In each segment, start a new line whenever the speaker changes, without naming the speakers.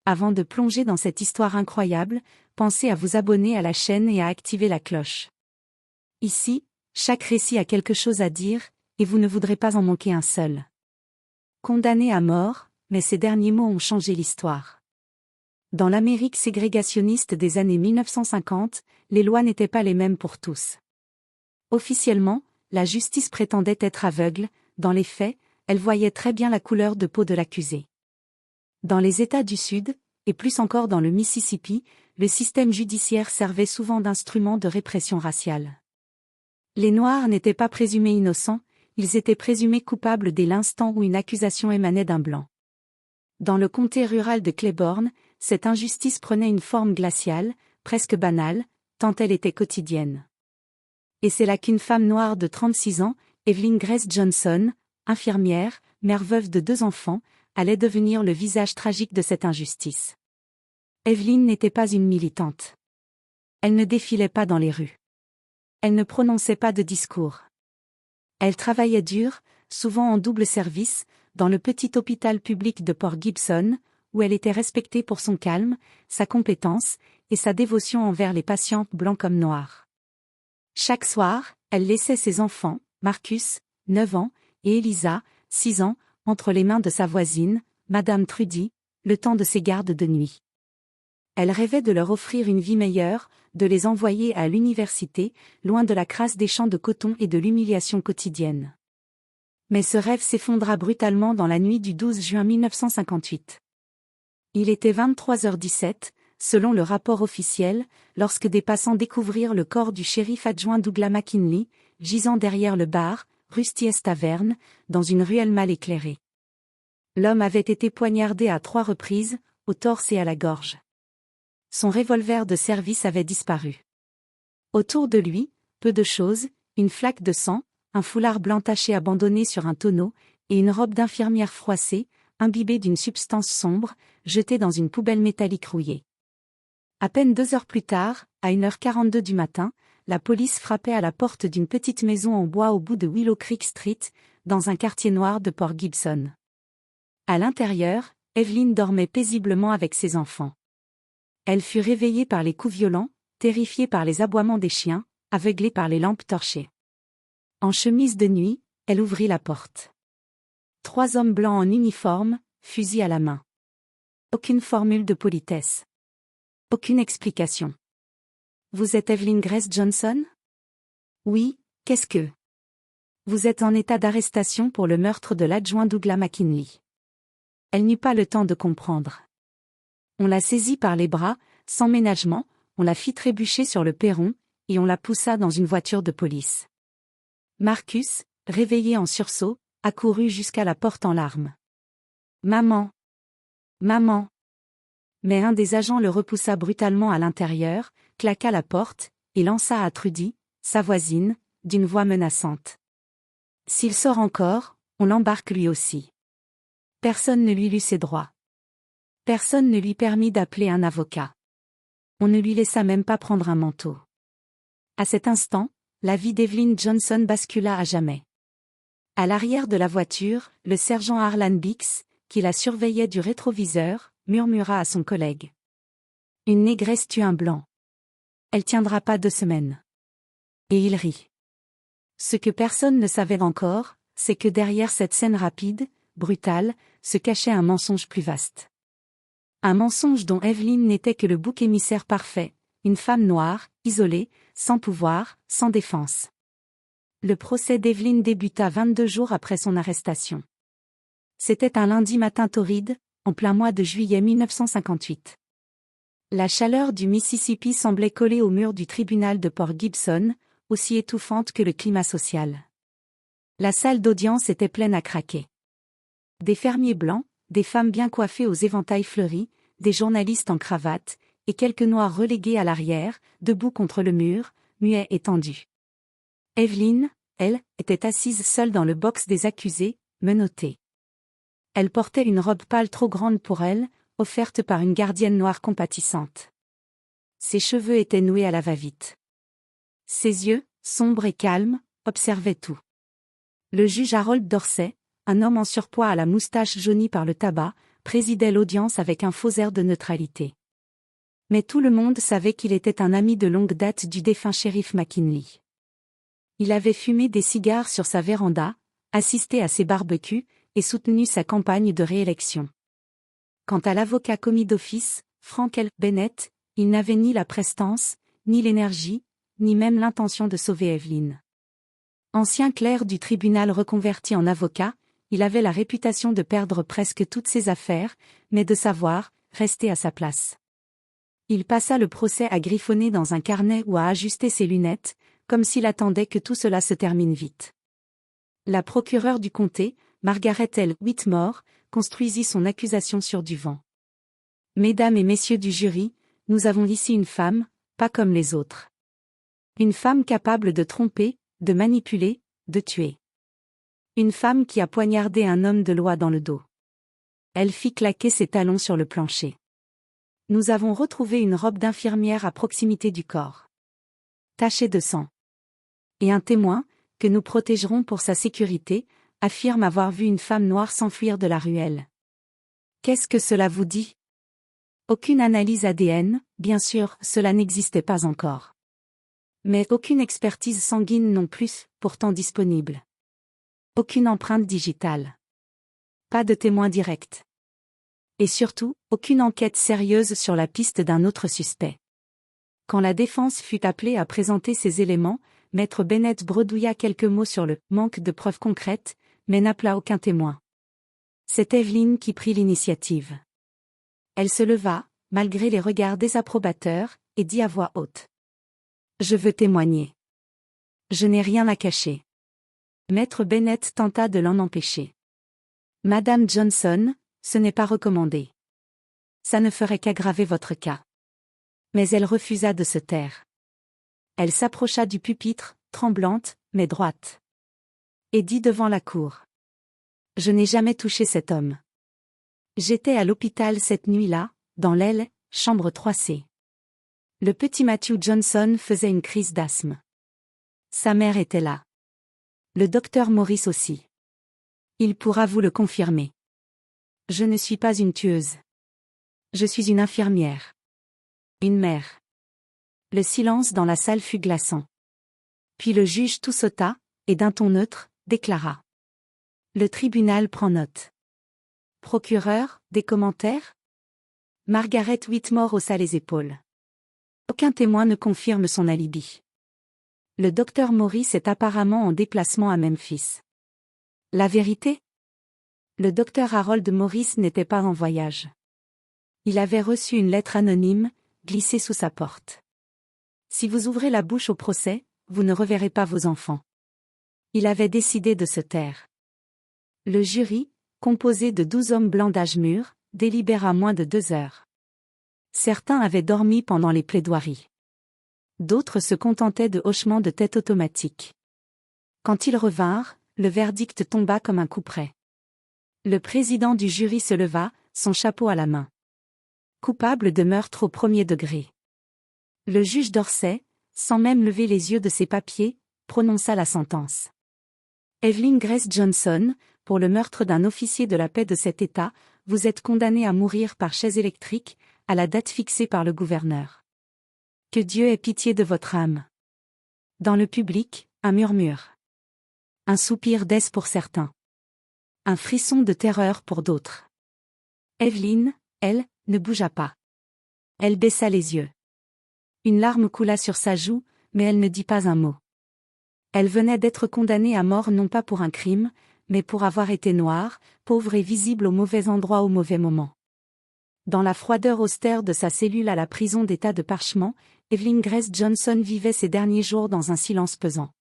Avant de plonger dans cette histoire incroyable, pensez à vous abonner à la chaîne et à activer la cloche. Ici, chaque récit a quelque chose à dire, et vous ne voudrez pas en manquer un seul. Condamné à mort, mais ces derniers mots ont changé l'histoire. Dans l'Amérique ségrégationniste des années 1950, les lois n'étaient pas les mêmes pour tous. Officiellement, la justice prétendait être aveugle, dans les faits, elle voyait très bien la couleur de peau de l'accusé. Dans les États du Sud, et plus encore dans le Mississippi, le système judiciaire servait souvent d'instrument de répression raciale. Les Noirs n'étaient pas présumés innocents, ils étaient présumés coupables dès l'instant où une accusation émanait d'un Blanc. Dans le comté rural de Claiborne, cette injustice prenait une forme glaciale, presque banale, tant elle était quotidienne. Et c'est là qu'une femme noire de 36 ans, Evelyn Grace Johnson, infirmière, mère veuve de 2 enfants, allait devenir le visage tragique de cette injustice. Evelyn n'était pas une militante. Elle ne défilait pas dans les rues. Elle ne prononçait pas de discours. Elle travaillait dur, souvent en double service, dans le petit hôpital public de Port Gibson, où elle était respectée pour son calme, sa compétence, et sa dévotion envers les patients blancs comme noirs. Chaque soir, elle laissait ses enfants, Marcus, 9 ans, et Elisa, 6 ans, entre les mains de sa voisine, Madame Trudy, le temps de ses gardes de nuit. Elle rêvait de leur offrir une vie meilleure, de les envoyer à l'université, loin de la crasse des champs de coton et de l'humiliation quotidienne. Mais ce rêve s'effondra brutalement dans la nuit du 12 juin 1958. Il était 23h17, selon le rapport officiel, lorsque des passants découvrirent le corps du shérif adjoint Douglas McKinley, gisant derrière le bar, Rusty's Tavern, dans une ruelle mal éclairée. L'homme avait été poignardé à 3 reprises, au torse et à la gorge. Son revolver de service avait disparu. Autour de lui, peu de choses, une flaque de sang, un foulard blanc taché abandonné sur un tonneau, et une robe d'infirmière froissée, imbibée d'une substance sombre, jetée dans une poubelle métallique rouillée. À peine 2 heures plus tard, à 1h42 du matin, la police frappait à la porte d'une petite maison en bois au bout de Willow Creek Street, dans un quartier noir de Port Gibson. À l'intérieur, Evelyn dormait paisiblement avec ses enfants. Elle fut réveillée par les coups violents, terrifiée par les aboiements des chiens, aveuglée par les lampes torchées. En chemise de nuit, elle ouvrit la porte. 3 hommes blancs en uniforme, fusil à la main. Aucune formule de politesse. Aucune explication. « Vous êtes Evelyn Grace Johnson ? » ? « Oui, qu'est-ce que… » ? « Vous êtes en état d'arrestation pour le meurtre de l'adjoint Douglas McKinley. » Elle n'eut pas le temps de comprendre. On la saisit par les bras, sans ménagement, on la fit trébucher sur le perron, et on la poussa dans une voiture de police. Marcus, réveillé en sursaut, accourut jusqu'à la porte en larmes. « Maman! Maman !» Mais un des agents le repoussa brutalement à l'intérieur, claqua la porte, et lança à Trudy, sa voisine, d'une voix menaçante. « S'il sort encore, on l'embarque lui aussi. » Personne ne lui lut ses droits. Personne ne lui permit d'appeler un avocat. On ne lui laissa même pas prendre un manteau. À cet instant, la vie d'Evelyn Johnson bascula à jamais. À l'arrière de la voiture, le sergent Harlan Bix, qui la surveillait du rétroviseur, murmura à son collègue. « Une négresse tue un blanc. Elle tiendra pas 2 semaines. » Et il rit. Ce que personne ne savait encore, c'est que derrière cette scène rapide, brutale, se cachait un mensonge plus vaste. Un mensonge dont Evelyn n'était que le bouc émissaire parfait, une femme noire, isolée, sans pouvoir, sans défense. Le procès d'Evelyn débuta 22 jours après son arrestation. C'était un lundi matin torride, en plein mois de juillet 1958. La chaleur du Mississippi semblait coller au mur du tribunal de Port Gibson, aussi étouffante que le climat social. La salle d'audience était pleine à craquer. Des fermiers blancs, des femmes bien coiffées aux éventails fleuris, des journalistes en cravate, et quelques noirs relégués à l'arrière, debout contre le mur, muets et tendus. Evelyn, elle, était assise seule dans le box des accusés, menottée. Elle portait une robe pâle trop grande pour elle, offerte par une gardienne noire compatissante. Ses cheveux étaient noués à la va-vite. Ses yeux, sombres et calmes, observaient tout. Le juge Harold Dorsey, un homme en surpoids à la moustache jaunie par le tabac, présidait l'audience avec un faux air de neutralité. Mais tout le monde savait qu'il était un ami de longue date du défunt shérif McKinley. Il avait fumé des cigares sur sa véranda, assisté à ses barbecues, et soutenu sa campagne de réélection. Quant à l'avocat commis d'office, Frank L. Bennett, il n'avait ni la prestance, ni l'énergie, ni même l'intention de sauver Evelyn. Ancien clerc du tribunal reconverti en avocat, il avait la réputation de perdre presque toutes ses affaires, mais de savoir rester à sa place. Il passa le procès à griffonner dans un carnet ou à ajuster ses lunettes, comme s'il attendait que tout cela se termine vite. La procureure du comté, Margaret L. Whitmore, construisit son accusation sur du vent. Mesdames et messieurs du jury, nous avons ici une femme, pas comme les autres. Une femme capable de tromper, de manipuler, de tuer. Une femme qui a poignardé un homme de loi dans le dos. Elle fit claquer ses talons sur le plancher. Nous avons retrouvé une robe d'infirmière à proximité du corps. Tachée de sang. Et un témoin, que nous protégerons pour sa sécurité, affirme avoir vu une femme noire s'enfuir de la ruelle. Qu'est-ce que cela vous dit? Aucune analyse ADN, bien sûr, cela n'existait pas encore. Mais aucune expertise sanguine non plus, pourtant disponible. Aucune empreinte digitale. Pas de témoin direct. Et surtout, aucune enquête sérieuse sur la piste d'un autre suspect. Quand la défense fut appelée à présenter ses éléments, Maître Bennett bredouilla quelques mots sur le « manque de preuves concrètes », mais n'appela aucun témoin. C'est Evelyn qui prit l'initiative. Elle se leva, malgré les regards désapprobateurs, et dit à voix haute. « Je veux témoigner. Je n'ai rien à cacher. » Maître Bennett tenta de l'en empêcher. « Madame Johnson, ce n'est pas recommandé. Ça ne ferait qu'aggraver votre cas. » Mais elle refusa de se taire. Elle s'approcha du pupitre, tremblante, mais droite. Et dit devant la cour. « Je n'ai jamais touché cet homme. J'étais à l'hôpital cette nuit-là, dans l'aile, chambre 3C. Le petit Matthew Johnson faisait une crise d'asthme. Sa mère était là. Le docteur Morris aussi. Il pourra vous le confirmer. Je ne suis pas une tueuse. Je suis une infirmière. Une mère. » Le silence dans la salle fut glaçant. Puis le juge tout sauta, et d'un ton neutre, déclara. Le tribunal prend note. Procureur, des commentaires? Margaret Whitmore haussa les épaules. Aucun témoin ne confirme son alibi. Le docteur Morris est apparemment en déplacement à Memphis. La vérité? Le docteur Harold Morris n'était pas en voyage. Il avait reçu une lettre anonyme, glissée sous sa porte. Si vous ouvrez la bouche au procès, vous ne reverrez pas vos enfants. Il avait décidé de se taire. Le jury, composé de 12 hommes blancs d'âge mûr, délibéra moins de 2 heures. Certains avaient dormi pendant les plaidoiries. D'autres se contentaient de hochements de tête automatiques. Quand ils revinrent, le verdict tomba comme un couperet. Le président du jury se leva, son chapeau à la main. Coupable de meurtre au premier degré. Le juge Dorsey, sans même lever les yeux de ses papiers, prononça la sentence. Evelyn Grace Johnson, pour le meurtre d'un officier de la paix de cet État, vous êtes condamnée à mourir par chaise électrique, à la date fixée par le gouverneur. Que Dieu ait pitié de votre âme. Dans le public, un murmure. Un soupir d'aise pour certains. Un frisson de terreur pour d'autres. Evelyn, elle, ne bougea pas. Elle baissa les yeux. Une larme coula sur sa joue, mais elle ne dit pas un mot. Elle venait d'être condamnée à mort non pas pour un crime, mais pour avoir été noire, pauvre et visible au mauvais endroit au mauvais moment. Dans la froideur austère de sa cellule à la prison d'état de Parchement, Evelyn Grace Johnson vivait ses derniers jours dans un silence pesant.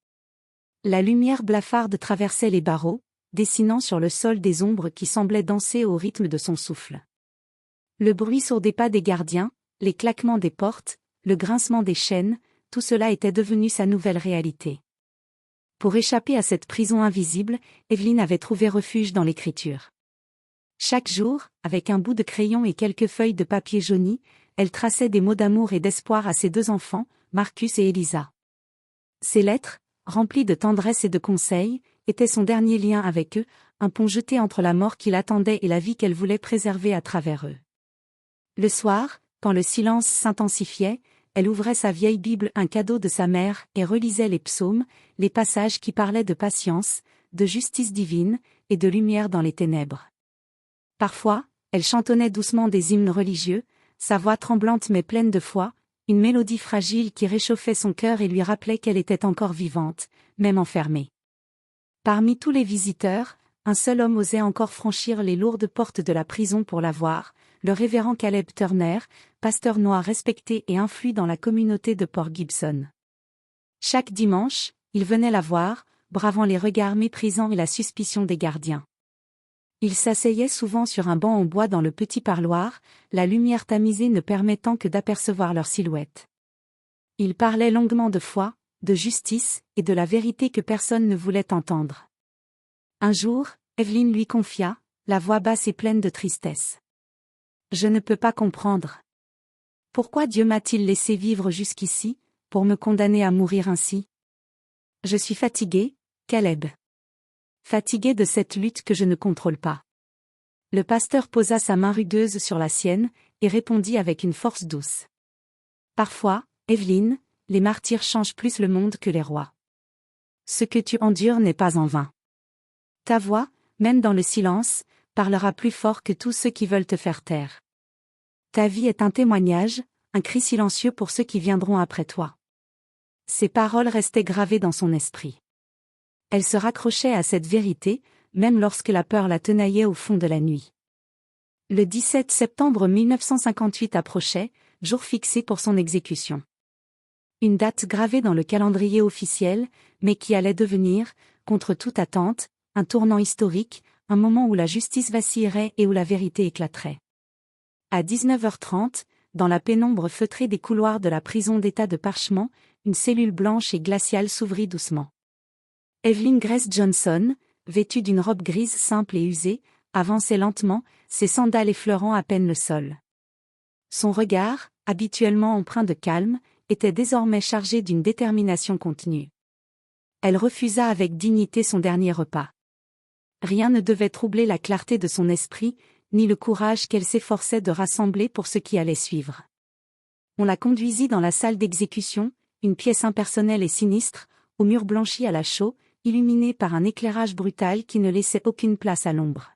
La lumière blafarde traversait les barreaux, dessinant sur le sol des ombres qui semblaient danser au rythme de son souffle. Le bruit sourd des pas des gardiens, les claquements des portes, le grincement des chaînes, tout cela était devenu sa nouvelle réalité. Pour échapper à cette prison invisible, Evelyn avait trouvé refuge dans l'écriture. Chaque jour, avec un bout de crayon et quelques feuilles de papier jauni, elle traçait des mots d'amour et d'espoir à ses 2 enfants, Marcus et Elisa. Ces lettres, remplies de tendresse et de conseils, étaient son dernier lien avec eux, un pont jeté entre la mort qui l'attendait et la vie qu'elle voulait préserver à travers eux. Le soir, quand le silence s'intensifiait, elle ouvrait sa vieille Bible, un cadeau de sa mère, et relisait les psaumes, les passages qui parlaient de patience, de justice divine, et de lumière dans les ténèbres. Parfois, elle chantonnait doucement des hymnes religieux, sa voix tremblante mais pleine de foi, une mélodie fragile qui réchauffait son cœur et lui rappelait qu'elle était encore vivante, même enfermée. Parmi tous les visiteurs, un seul homme osait encore franchir les lourdes portes de la prison pour la voir, le révérend Caleb Turner, pasteur noir respecté et influent dans la communauté de Port Gibson. Chaque dimanche, il venait la voir, bravant les regards méprisants et la suspicion des gardiens. Il s'asseyait souvent sur un banc en bois dans le petit parloir, la lumière tamisée ne permettant que d'apercevoir leur silhouette. Il parlait longuement de foi, de justice, et de la vérité que personne ne voulait entendre. Un jour, Evelyn lui confia, la voix basse et pleine de tristesse. « Je ne peux pas comprendre. Pourquoi Dieu m'a-t-il laissé vivre jusqu'ici, pour me condamner à mourir ainsi? Je suis fatiguée, Caleb. Fatiguée de cette lutte que je ne contrôle pas. » Le pasteur posa sa main rugueuse sur la sienne, et répondit avec une force douce. « Parfois, Evelyn, les martyrs changent plus le monde que les rois. Ce que tu endures n'est pas en vain. Ta voix, même dans le silence, parlera plus fort que tous ceux qui veulent te faire taire. Ta vie est un témoignage, un cri silencieux pour ceux qui viendront après toi. » Ces paroles restaient gravées dans son esprit. Elle se raccrochait à cette vérité, même lorsque la peur la tenaillait au fond de la nuit. Le 17 septembre 1958 approchait, jour fixé pour son exécution. Une date gravée dans le calendrier officiel, mais qui allait devenir, contre toute attente, un tournant historique, un moment où la justice vacillerait et où la vérité éclaterait. À 19h30, dans la pénombre feutrée des couloirs de la prison d'état de Parchment, une cellule blanche et glaciale s'ouvrit doucement. Evelyn Grace Johnson, vêtue d'une robe grise simple et usée, avançait lentement, ses sandales effleurant à peine le sol. Son regard, habituellement empreint de calme, était désormais chargé d'une détermination contenue. Elle refusa avec dignité son dernier repas. Rien ne devait troubler la clarté de son esprit, ni le courage qu'elle s'efforçait de rassembler pour ce qui allait suivre. On la conduisit dans la salle d'exécution, une pièce impersonnelle et sinistre, aux murs blanchis à la chaux, illuminée par un éclairage brutal qui ne laissait aucune place à l'ombre.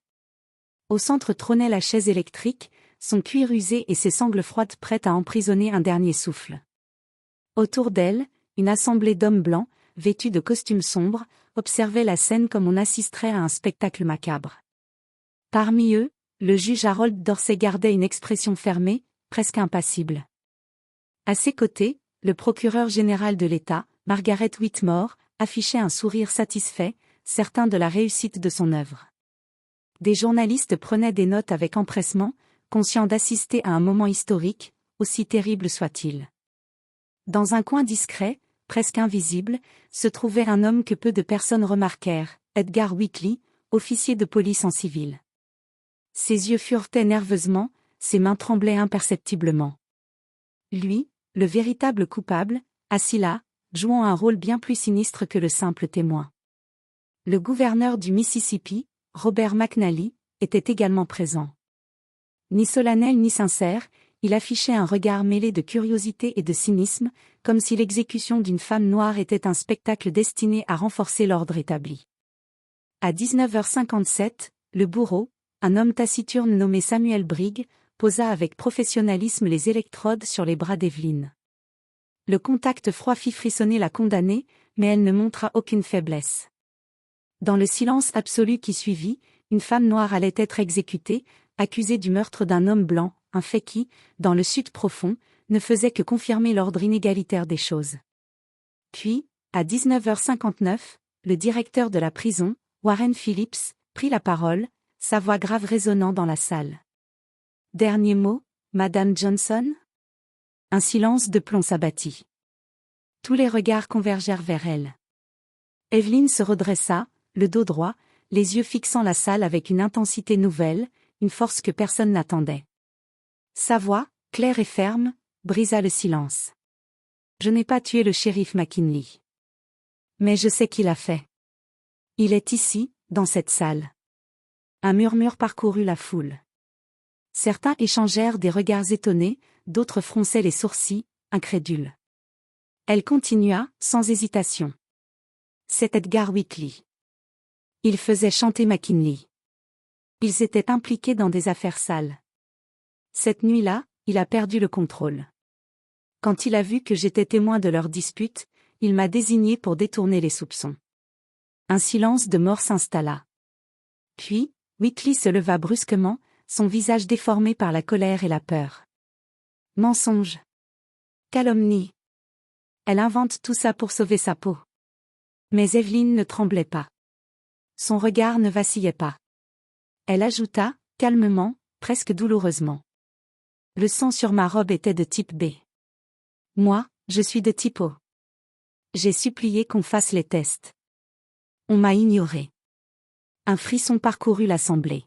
Au centre trônait la chaise électrique, son cuir usé et ses sangles froides prêtes à emprisonner un dernier souffle. Autour d'elle, une assemblée d'hommes blancs, vêtus de costumes sombres, observait la scène comme on assisterait à un spectacle macabre. Parmi eux, le juge Harold Dorsey gardait une expression fermée, presque impassible. À ses côtés, le procureur général de l'État, Margaret Whitmore, affichait un sourire satisfait, certain de la réussite de son œuvre. Des journalistes prenaient des notes avec empressement, conscients d'assister à un moment historique, aussi terrible soit-il. Dans un coin discret, presque invisible, se trouvait un homme que peu de personnes remarquèrent, Edgar Whitley, officier de police en civil. Ses yeux furetaient nerveusement, ses mains tremblaient imperceptiblement. Lui, le véritable coupable, assis là, jouant un rôle bien plus sinistre que le simple témoin. Le gouverneur du Mississippi, Robert McNally, était également présent. Ni solennel ni sincère, il affichait un regard mêlé de curiosité et de cynisme, comme si l'exécution d'une femme noire était un spectacle destiné à renforcer l'ordre établi. À 19h57, le bourreau, un homme taciturne nommé Samuel Brigg, posa avec professionnalisme les électrodes sur les bras d'Evelyn. Le contact froid fit frissonner la condamnée, mais elle ne montra aucune faiblesse. Dans le silence absolu qui suivit, une femme noire allait être exécutée, accusée du meurtre d'un homme blanc, un fait qui, dans le Sud profond, ne faisait que confirmer l'ordre inégalitaire des choses. Puis, à 19h59, le directeur de la prison, Warren Phillips, prit la parole, sa voix grave résonnant dans la salle. « Dernier mot, Madame Johnson ?» Un silence de plomb s'abattit. Tous les regards convergèrent vers elle. Evelyn se redressa, le dos droit, les yeux fixant la salle avec une intensité nouvelle, une force que personne n'attendait. Sa voix, claire et ferme, brisa le silence. « Je n'ai pas tué le shérif McKinley. Mais je sais qui l'a fait. Il est ici, dans cette salle. Un murmure parcourut la foule. Certains échangèrent des regards étonnés, d'autres fronçaient les sourcils, incrédules. Elle continua, sans hésitation. C'est Edgar Whitley. Il faisait chanter McKinley. Ils étaient impliqués dans des affaires sales. Cette nuit-là, il a perdu le contrôle. Quand il a vu que j'étais témoin de leur dispute, il m'a désigné pour détourner les soupçons. Un silence de mort s'installa. Puis, Whitley se leva brusquement, son visage déformé par la colère et la peur. Mensonge. Calomnie. Elle invente tout ça pour sauver sa peau. Mais Evelyn ne tremblait pas. Son regard ne vacillait pas. Elle ajouta, calmement, presque douloureusement. Le sang sur ma robe était de type B. Moi, je suis de type O. J'ai supplié qu'on fasse les tests. On m'a ignoré. Un frisson parcourut l'assemblée.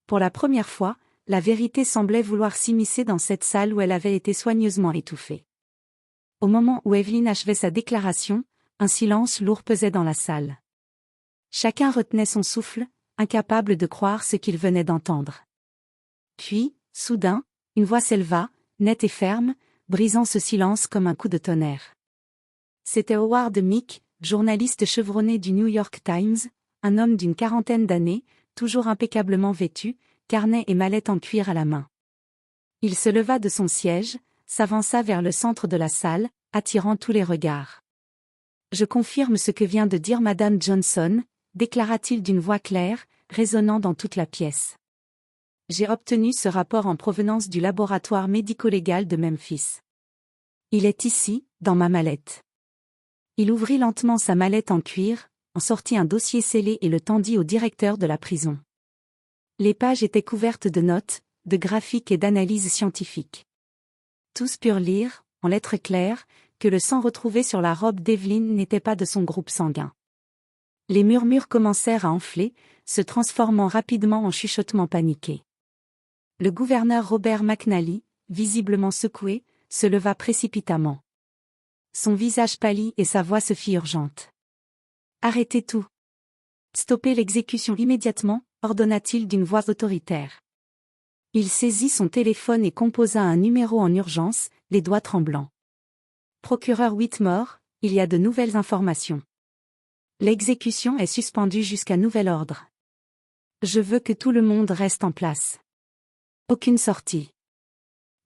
Pour la première fois, la vérité semblait vouloir s'immiscer dans cette salle où elle avait été soigneusement étouffée. Au moment où Evelyn achevait sa déclaration, un silence lourd pesait dans la salle. Chacun retenait son souffle, incapable de croire ce qu'il venait d'entendre. Puis, soudain, une voix s'éleva, nette et ferme, brisant ce silence comme un coup de tonnerre. C'était Howard Meek, journaliste chevronné du New York Times, un homme d'une quarantaine d'années, toujours impeccablement vêtu, carnet et mallette en cuir à la main. Il se leva de son siège, s'avança vers le centre de la salle, attirant tous les regards. « Je confirme ce que vient de dire Madame Johnson », déclara-t-il d'une voix claire, résonnant dans toute la pièce. « J'ai obtenu ce rapport en provenance du laboratoire médico-légal de Memphis. Il est ici, dans ma mallette. » Il ouvrit lentement sa mallette en cuir, en sortit un dossier scellé et le tendit au directeur de la prison. Les pages étaient couvertes de notes, de graphiques et d'analyses scientifiques. Tous purent lire, en lettres claires, que le sang retrouvé sur la robe d'Evelyn n'était pas de son groupe sanguin. Les murmures commencèrent à enfler, se transformant rapidement en chuchotements paniqués. Le gouverneur Robert McNally, visiblement secoué, se leva précipitamment. Son visage pâlit et sa voix se fit urgente. « Arrêtez tout. Stoppez l'exécution immédiatement », ordonna-t-il d'une voix autoritaire. Il saisit son téléphone et composa un numéro en urgence, les doigts tremblants. « Procureur Whitmore, il y a de nouvelles informations. L'exécution est suspendue jusqu'à nouvel ordre. Je veux que tout le monde reste en place. Aucune sortie. »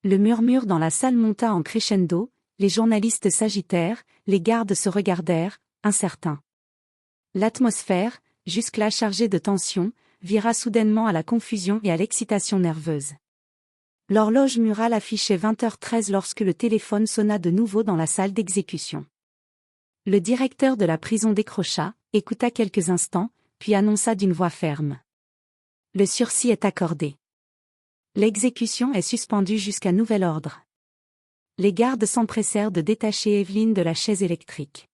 Le murmure dans la salle monta en crescendo, les journalistes s'agitèrent, les gardes se regardèrent, incertains. L'atmosphère, jusque-là chargée de tension, vira soudainement à la confusion et à l'excitation nerveuse. L'horloge murale affichait 20h13 lorsque le téléphone sonna de nouveau dans la salle d'exécution. Le directeur de la prison décrocha, écouta quelques instants, puis annonça d'une voix ferme. « Le sursis est accordé. L'exécution est suspendue jusqu'à nouvel ordre. » Les gardes s'empressèrent de détacher Evelyn de la chaise électrique.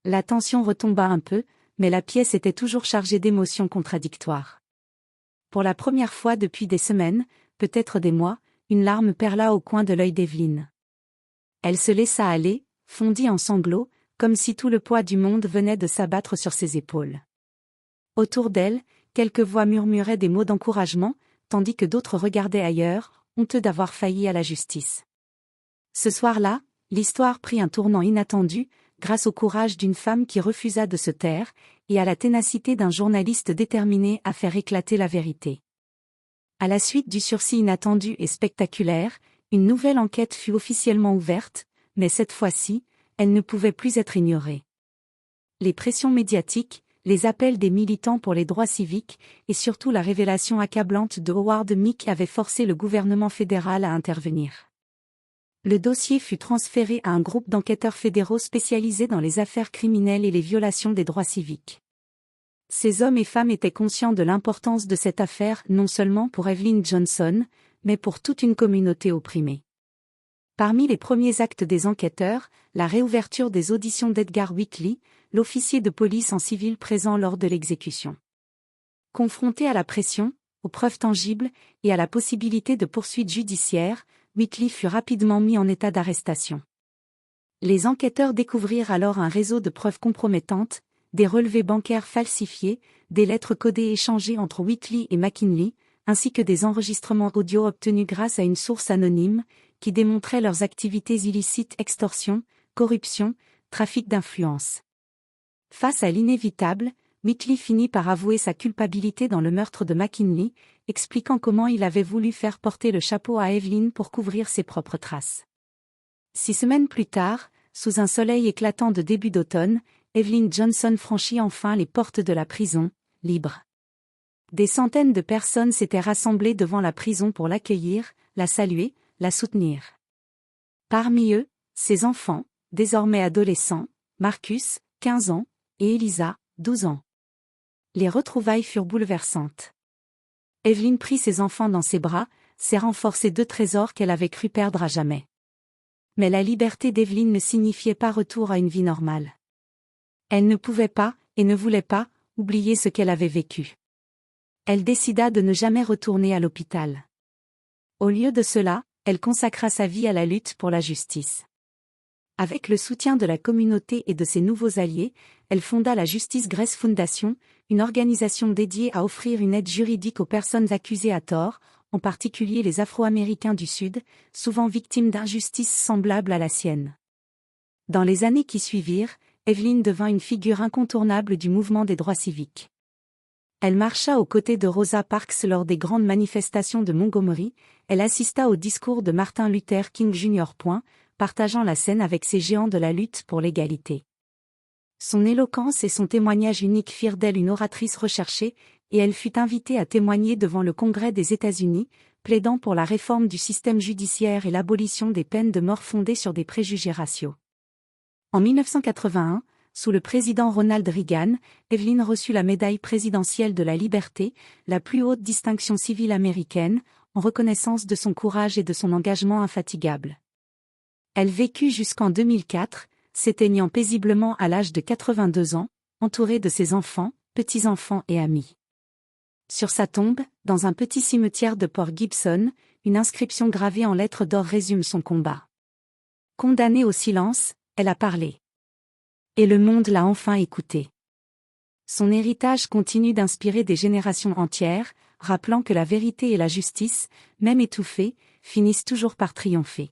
La tension retomba un peu, mais la pièce était toujours chargée d'émotions contradictoires. Pour la première fois depuis des semaines, peut-être des mois, une larme perla au coin de l'œil d'Evelyn. Elle se laissa aller, fondit en sanglots, comme si tout le poids du monde venait de s'abattre sur ses épaules. Autour d'elle, quelques voix murmuraient des mots d'encouragement, tandis que d'autres regardaient ailleurs, honteux d'avoir failli à la justice. Ce soir-là, l'histoire prit un tournant inattendu, grâce au courage d'une femme qui refusa de se taire, et à la ténacité d'un journaliste déterminé à faire éclater la vérité. À la suite du sursis inattendu et spectaculaire, une nouvelle enquête fut officiellement ouverte, mais cette fois-ci, elle ne pouvait plus être ignorée. Les pressions médiatiques, les appels des militants pour les droits civiques, et surtout la révélation accablante de Howard Meek avaient forcé le gouvernement fédéral à intervenir. Le dossier fut transféré à un groupe d'enquêteurs fédéraux spécialisés dans les affaires criminelles et les violations des droits civiques. Ces hommes et femmes étaient conscients de l'importance de cette affaire non seulement pour Evelyn Johnson, mais pour toute une communauté opprimée. Parmi les premiers actes des enquêteurs, la réouverture des auditions d'Edgar Whitley, l'officier de police en civil présent lors de l'exécution. Confronté à la pression, aux preuves tangibles, et à la possibilité de poursuites judiciaires, Whitley fut rapidement mis en état d'arrestation. Les enquêteurs découvrirent alors un réseau de preuves compromettantes, des relevés bancaires falsifiés, des lettres codées échangées entre Whitley et McKinley, ainsi que des enregistrements audio obtenus grâce à une source anonyme, qui démontraient leurs activités illicites: extorsion, corruption, trafic d'influence. Face à l'inévitable, Whitley finit par avouer sa culpabilité dans le meurtre de McKinley, expliquant comment il avait voulu faire porter le chapeau à Evelyn pour couvrir ses propres traces. 6 semaines plus tard, sous un soleil éclatant de début d'automne, Evelyn Johnson franchit enfin les portes de la prison, libre. Des centaines de personnes s'étaient rassemblées devant la prison pour l'accueillir, la saluer, la soutenir. Parmi eux, ses enfants, désormais adolescents, Marcus, 15 ans, et Elisa, 12 ans. Les retrouvailles furent bouleversantes. Evelyn prit ses enfants dans ses bras, serrant fort ces 2 trésors qu'elle avait cru perdre à jamais. Mais la liberté d'Evelyn ne signifiait pas retour à une vie normale. Elle ne pouvait pas, et ne voulait pas, oublier ce qu'elle avait vécu. Elle décida de ne jamais retourner à l'hôpital. Au lieu de cela, elle consacra sa vie à la lutte pour la justice. Avec le soutien de la communauté et de ses nouveaux alliés, elle fonda la Justice Grace Foundation, une organisation dédiée à offrir une aide juridique aux personnes accusées à tort, en particulier les Afro-Américains du Sud, souvent victimes d'injustices semblables à la sienne. Dans les années qui suivirent, Evelyn devint une figure incontournable du mouvement des droits civiques. Elle marcha aux côtés de Rosa Parks lors des grandes manifestations de Montgomery, elle assista au discours de Martin Luther King Jr. Partageant la scène avec ces géants de la lutte pour l'égalité. Son éloquence et son témoignage unique firent d'elle une oratrice recherchée, et elle fut invitée à témoigner devant le Congrès des États-Unis, plaidant pour la réforme du système judiciaire et l'abolition des peines de mort fondées sur des préjugés raciaux. En 1981, sous le président Ronald Reagan, Evelyn reçut la médaille présidentielle de la liberté, la plus haute distinction civile américaine, en reconnaissance de son courage et de son engagement infatigable. Elle vécut jusqu'en 2004, s'éteignant paisiblement à l'âge de 82 ans, entourée de ses enfants, petits-enfants et amis. Sur sa tombe, dans un petit cimetière de Port Gibson, une inscription gravée en lettres d'or résume son combat. Condamnée au silence, elle a parlé. Et le monde l'a enfin écoutée. Son héritage continue d'inspirer des générations entières, rappelant que la vérité et la justice, même étouffées, finissent toujours par triompher.